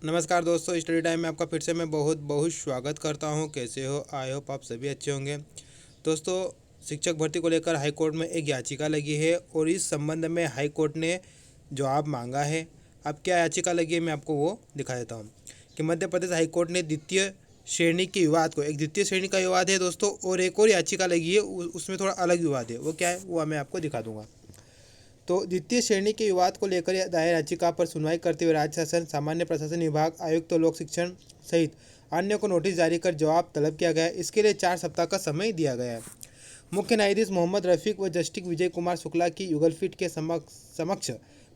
नमस्कार दोस्तों, study time में आपका फिर से मैं बहुत बहुत स्वागत करता हूं। कैसे हो? आई होप आप सभी अच्छे होंगे। दोस्तों, शिक्षक भर्ती को लेकर हाई कोर्ट में एक याचिका लगी है और इस संबंध में हाई कोर्ट ने जवाब मांगा है। अब क्या याचिका लगी है मैं आपको वो दिखा देता हूँ कि मध्य प्रदेश हाई कोर्ट ने द्वितीय श्रेणी के विवाद को, एक द्वितीय श्रेणी का विवाद है दोस्तों, और एक और याचिका लगी है उसमें थोड़ा अलग विवाद है। वो क्या है वो मैं आपको दिखा दूँगा। तो द्वितीय श्रेणी के विवाद को लेकर दायर याचिका पर सुनवाई करते हुए राज्य शासन, सामान्य प्रशासन विभाग, आयुक्त तो लोक शिक्षण सहित अन्य को नोटिस जारी कर जवाब तलब किया गया है। इसके लिए 4 सप्ताह का समय दिया गया है। मुख्य न्यायाधीश मोहम्मद रफीक व जस्टिस विजय कुमार शुक्ला की युगलपीठ के समक्ष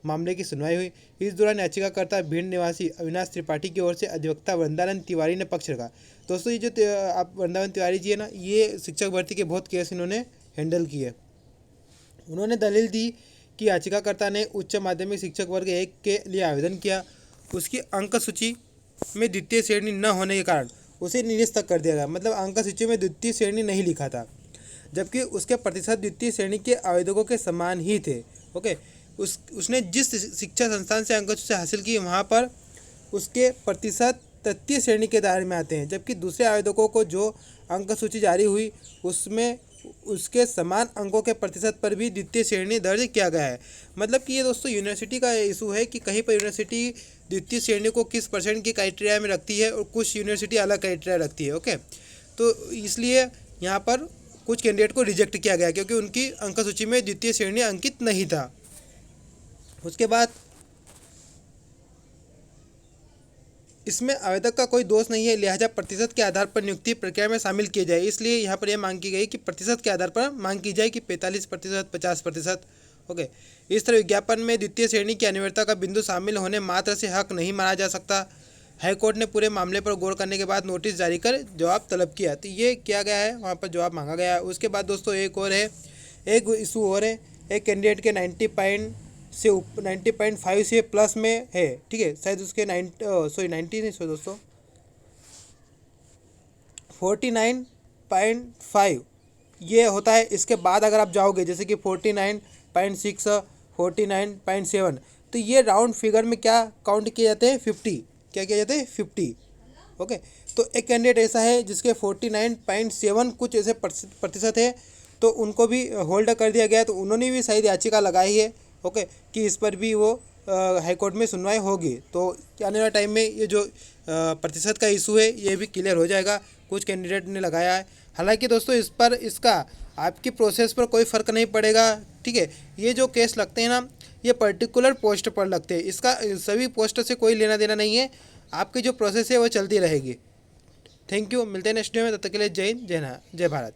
मामले की सुनवाई हुई। इस दौरान याचिकाकर्ता भिंड निवासी अविनाश त्रिपाठी की ओर से अधिवक्ता वृंदावन तिवारी ने पक्ष रखा। दोस्तों, ये जो आप वृंदावन तिवारी जी है ना, ये शिक्षक भर्ती के बहुत केस इन्होंने हैंडल किए। उन्होंने दलील दी कि याचिकाकर्ता ने उच्च माध्यमिक शिक्षक वर्ग 1 के लिए आवेदन किया। उसकी अंक सूची में द्वितीय श्रेणी न होने के कारण उसे निरस्त कर दिया गया। मतलब अंक सूची में द्वितीय श्रेणी नहीं लिखा था, जबकि उसके प्रतिशत द्वितीय श्रेणी के आवेदकों के समान ही थे। ओके, उसने जिस शिक्षा संस्थान से अंक सूची हासिल की वहाँ पर उसके प्रतिशत तृतीय श्रेणी के दायरे में आते हैं, जबकि दूसरे आवेदकों को जो अंक सूची जारी हुई उसमें उसके समान अंकों के प्रतिशत पर भी द्वितीय श्रेणी दर्ज किया गया है। मतलब कि ये दोस्तों यूनिवर्सिटी का इशू है कि कहीं पर यूनिवर्सिटी द्वितीय श्रेणी को किस परसेंट की क्राइटेरिया में रखती है और कुछ यूनिवर्सिटी अलग क्राइटेरिया रखती है। ओके, तो इसलिए यहाँ पर कुछ कैंडिडेट को रिजेक्ट किया गया क्योंकि उनकी अंक सूची में द्वितीय श्रेणी अंकित नहीं था। उसके बाद इसमें आवेदक का कोई दोष नहीं है, लिहाजा प्रतिशत के आधार पर नियुक्ति प्रक्रिया में शामिल किए जाए। इसलिए यहाँ पर यह मांग की गई कि प्रतिशत के आधार पर मांग की जाए कि 45%, 50%। ओके, इस तरह विज्ञापन में द्वितीय श्रेणी की अनिवार्यता का बिंदु शामिल होने मात्र से हक नहीं माना जा सकता। हाईकोर्ट ने पूरे मामले पर गौर करने के बाद नोटिस जारी कर जवाब तलब किया। तो ये किया गया है, वहाँ पर जवाब मांगा गया है। उसके बाद दोस्तों एक और है, एक इशू और है। एक कैंडिडेट के 90.5 से प्लस में है, ठीक है, शायद उसके 90 नहीं, दोस्तों 49.5 ये होता है। इसके बाद अगर आप जाओगे जैसे कि 49.6, 49.7, तो ये राउंड फिगर में क्या काउंट किए जाते हैं? 50। क्या किया जाते हैं? 50। ओके, तो एक कैंडिडेट ऐसा है जिसके 49.7 कुछ ऐसे प्रतिशत है, तो उनको भी होल्ड कर दिया गया। तो उन्होंने भी शायद याचिका लगाई है, ओके, कि इस पर भी वो हाईकोर्ट में सुनवाई होगी। तो आने वाले टाइम में ये जो प्रतिशत का इशू है ये भी क्लियर हो जाएगा। कुछ कैंडिडेट ने लगाया है। हालांकि दोस्तों इसका आपकी प्रोसेस पर कोई फ़र्क नहीं पड़ेगा, ठीक है। ये जो केस लगते हैं ना, ये पर्टिकुलर पोस्ट पर लगते हैं। इसका सभी पोस्ट से कोई लेना देना नहीं है। आपकी जो प्रोसेस है वो चलती रहेगी। थैंक यू, मिलते हैं नेक्स्ट वीडियो में। तब तक के लिए जय हिंद, जय भारत।